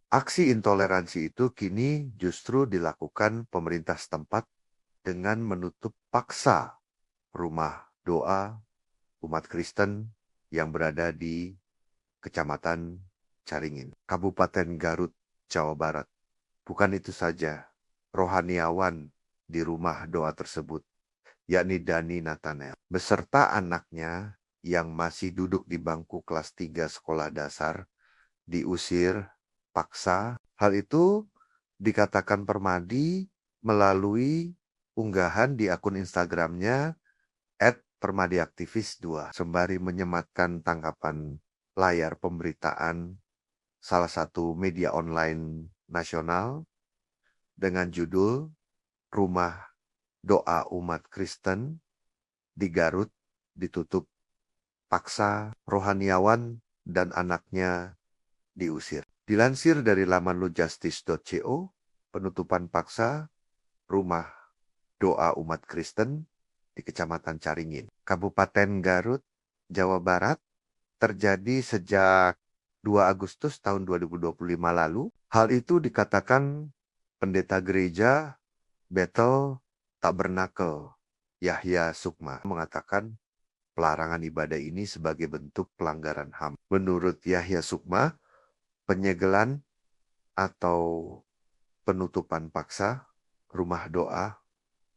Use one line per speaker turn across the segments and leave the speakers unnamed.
Aksi intoleransi itu kini justru dilakukan pemerintah setempat dengan menutup paksa rumah doa umat Kristen yang berada di Kecamatan Caringin, Kabupaten Garut, Jawa Barat. Bukan itu saja, rohaniawan di rumah doa tersebut, yakni Dani Nathanael, beserta anaknya yang masih duduk di bangku kelas 3 sekolah dasar, diusir paksa. Hal itu dikatakan Permadi melalui unggahan di akun Instagramnya @permadiaktivis2 sembari menyematkan tangkapan layar pemberitaan salah satu media online nasional dengan judul Rumah Doa Umat Kristen di Garut ditutup paksa, rohaniawan dan anaknya diusir. Dilansir dari laman lujustice.co, penutupan paksa rumah doa umat Kristen di Kecamatan Caringin, Kabupaten Garut, Jawa Barat, terjadi sejak 2 Agustus tahun 2025 lalu. Hal itu dikatakan pendeta gereja Bethel Tabernakel Yahya Sukma mengatakan pelarangan ibadah ini sebagai bentuk pelanggaran HAM. Menurut Yahya Sukma, penyegelan atau penutupan paksa rumah doa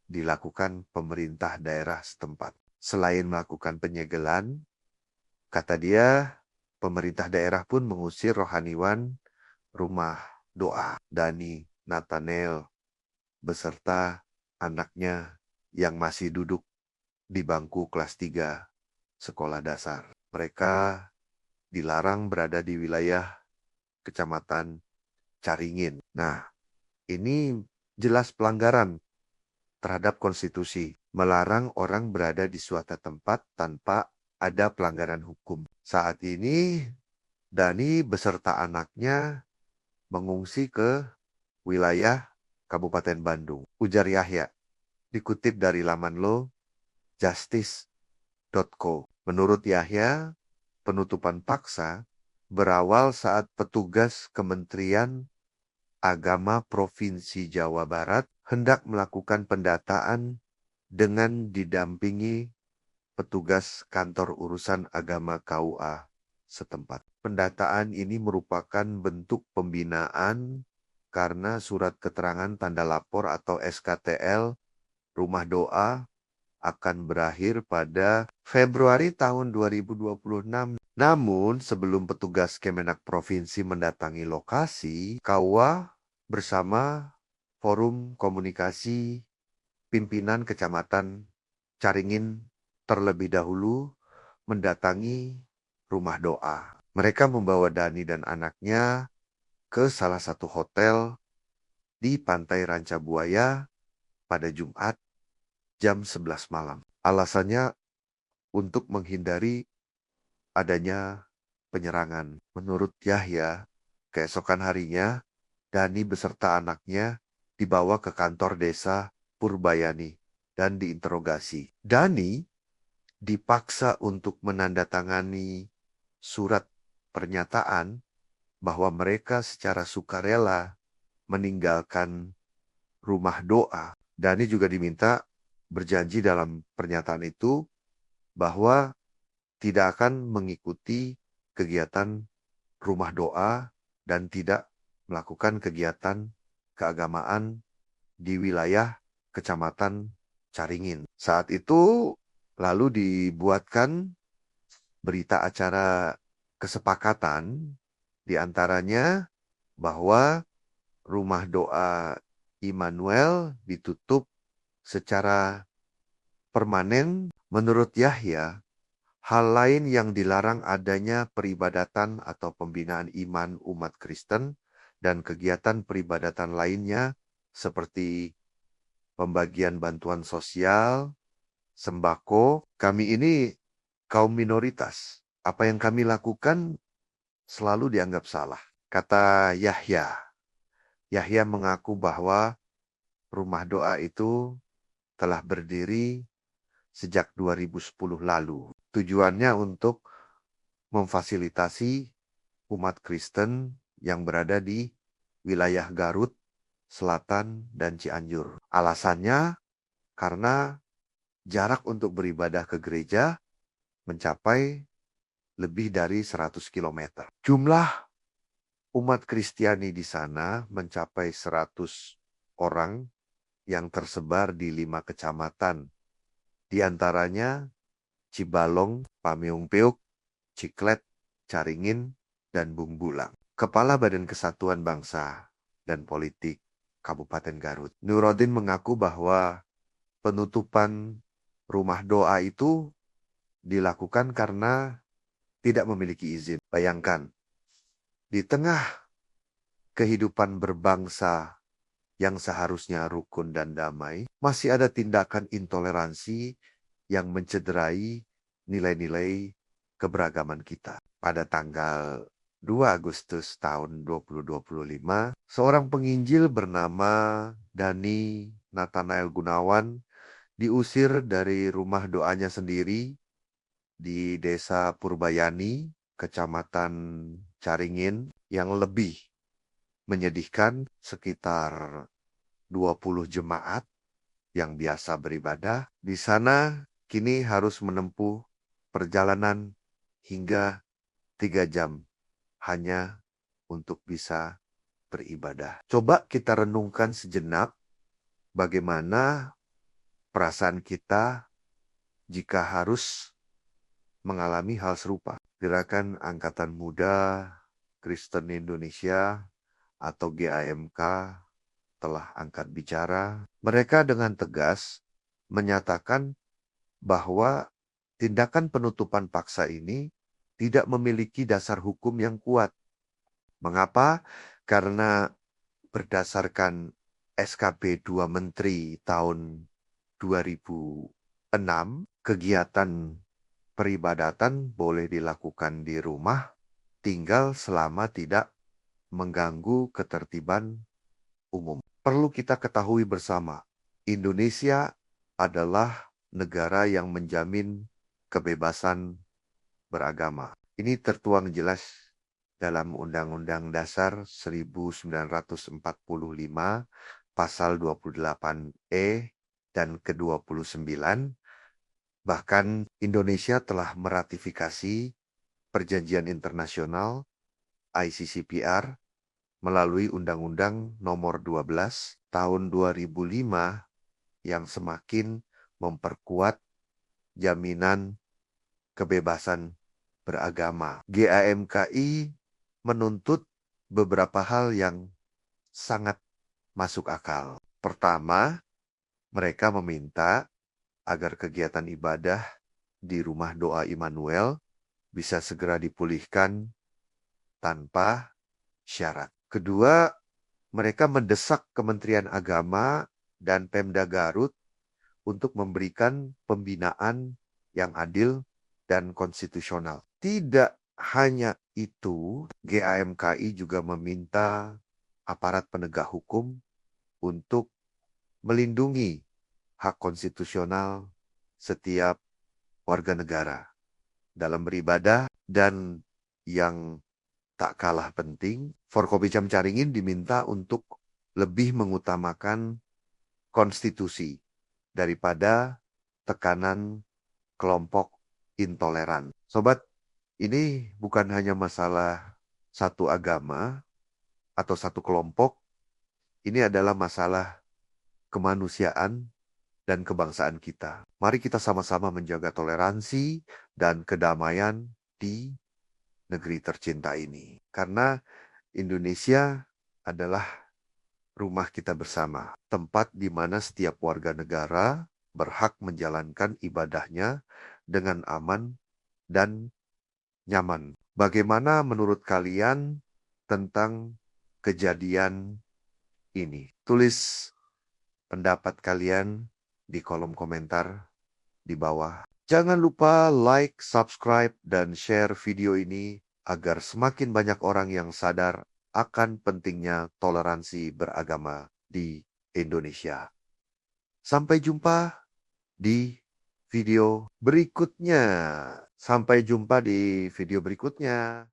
dilakukan pemerintah daerah setempat. Selain melakukan penyegelan, kata dia, pemerintah daerah pun mengusir rohaniwan rumah doa Dani Nathanael beserta anaknya yang masih duduk di bangku kelas 3 sekolah dasar. Mereka dilarang berada di wilayah Kecamatan Caringin. Nah, ini jelas pelanggaran terhadap konstitusi, melarang orang berada di suatu tempat tanpa ada pelanggaran hukum. Saat ini, Dani beserta anaknya mengungsi ke wilayah Kabupaten Bandung. Ujar Yahya, dikutip dari laman justice.co. Menurut Yahya, penutupan paksa berawal saat petugas Kementerian Agama Provinsi Jawa Barat hendak melakukan pendataan dengan didampingi petugas kantor urusan agama KUA setempat. Pendataan ini merupakan bentuk pembinaan karena surat keterangan tanda lapor atau SKTL rumah doa akan berakhir pada Februari tahun 2026. Namun, sebelum petugas Kemenak Provinsi mendatangi lokasi, KUA bersama Forum Komunikasi Pimpinan Kecamatan Caringin terlebih dahulu mendatangi rumah doa. Mereka membawa Dani dan anaknya ke salah satu hotel di Pantai Ranca Buaya pada Jumat jam 11 malam. Alasannya untuk menghindari adanya penyerangan. Menurut Yahya, keesokan harinya, Dani beserta anaknya dibawa ke kantor desa Purbayani dan diinterogasi. Dani dipaksa untuk menandatangani surat pernyataan bahwa mereka secara sukarela meninggalkan rumah doa. Dani juga diminta berjanji dalam pernyataan itu bahwa tidak akan mengikuti kegiatan rumah doa dan tidak melakukan kegiatan keagamaan di wilayah Kecamatan Caringin. Saat itu lalu dibuatkan berita acara kesepakatan di antaranya bahwa rumah doa Immanuel ditutup secara permanen. Menurut Yahya, hal lain yang dilarang adanya peribadatan atau pembinaan iman umat Kristen dan kegiatan peribadatan lainnya seperti pembagian bantuan sosial, sembako. Kami ini kaum minoritas. Apa yang kami lakukan selalu dianggap salah. Kata Yahya. Yahya mengaku bahwa rumah doa itu telah berdiri sejak 2010 lalu. Tujuannya untuk memfasilitasi umat Kristen yang berada di wilayah Garut, Selatan, dan Cianjur. Alasannya karena jarak untuk beribadah ke gereja mencapai lebih dari 100 km. Jumlah umat Kristiani di sana mencapai 100 orang yang tersebar di 5 kecamatan. Di antaranya Cibalong, Pamiung Peuk, Ciklet, Caringin, dan Bumbulang. Kepala Badan Kesatuan Bangsa dan Politik Kabupaten Garut, Nuruddin mengaku bahwa penutupan rumah doa itu dilakukan karena tidak memiliki izin. Bayangkan, di tengah kehidupan berbangsa yang seharusnya rukun dan damai, masih ada tindakan intoleransi yang mencederai nilai-nilai keberagaman kita. Pada tanggal 2 Agustus tahun 2025, seorang penginjil bernama Dani Nathanael Gunawan diusir dari rumah doanya sendiri di Desa Purbayani, Kecamatan Caringin, yang lebih menyedihkan sekitar 20 jemaat yang biasa beribadah di sana kini harus menempuh perjalanan hingga 3 jam hanya untuk bisa beribadah. Coba kita renungkan sejenak bagaimana perasaan kita jika harus mengalami hal serupa. Gerakan Angkatan Muda Kristen Indonesia atau GAMK telah angkat bicara. Mereka dengan tegas menyatakan bahwa tindakan penutupan paksa ini tidak memiliki dasar hukum yang kuat. Mengapa? Karena berdasarkan SKP 2 Menteri tahun 2006, kegiatan peribadatan boleh dilakukan di rumah, tinggal selama tidak mengganggu ketertiban umum. Perlu kita ketahui bersama, Indonesia adalah negara yang menjamin kebebasan beragama. Ini tertuang jelas dalam Undang-Undang Dasar 1945, Pasal 28E dan ke-29. Bahkan Indonesia telah meratifikasi Perjanjian Internasional ICCPR melalui Undang-Undang Nomor 12 Tahun 2005 yang semakin memperkuat jaminan kebebasan beragama. GAMKI menuntut beberapa hal yang sangat masuk akal. Pertama, mereka meminta agar kegiatan ibadah di rumah doa Immanuel bisa segera dipulihkan tanpa syarat. Kedua, mereka mendesak Kementerian Agama dan Pemda Garut untuk memberikan pembinaan yang adil dan konstitusional. Tidak hanya itu, GAMKI juga meminta aparat penegak hukum untuk melindungi hak konstitusional setiap warga negara dalam beribadah, dan yang tak kalah penting, Forkopimda Caringin diminta untuk lebih mengutamakan konstitusi daripada tekanan kelompok intoleran. Sobat, ini bukan hanya masalah satu agama atau satu kelompok, ini adalah masalah kemanusiaan dan kebangsaan kita. Mari kita sama-sama menjaga toleransi dan kedamaian di negeri tercinta ini. Karena Indonesia adalah rumah kita bersama, tempat di mana setiap warga negara berhak menjalankan ibadahnya dengan aman dan nyaman. Bagaimana menurut kalian tentang kejadian ini? Tulis pendapat kalian di kolom komentar di bawah. Jangan lupa like, subscribe, dan share video ini agar semakin banyak orang yang sadar akan pentingnya toleransi beragama di Indonesia. Sampai jumpa di video berikutnya. Sampai jumpa di video berikutnya.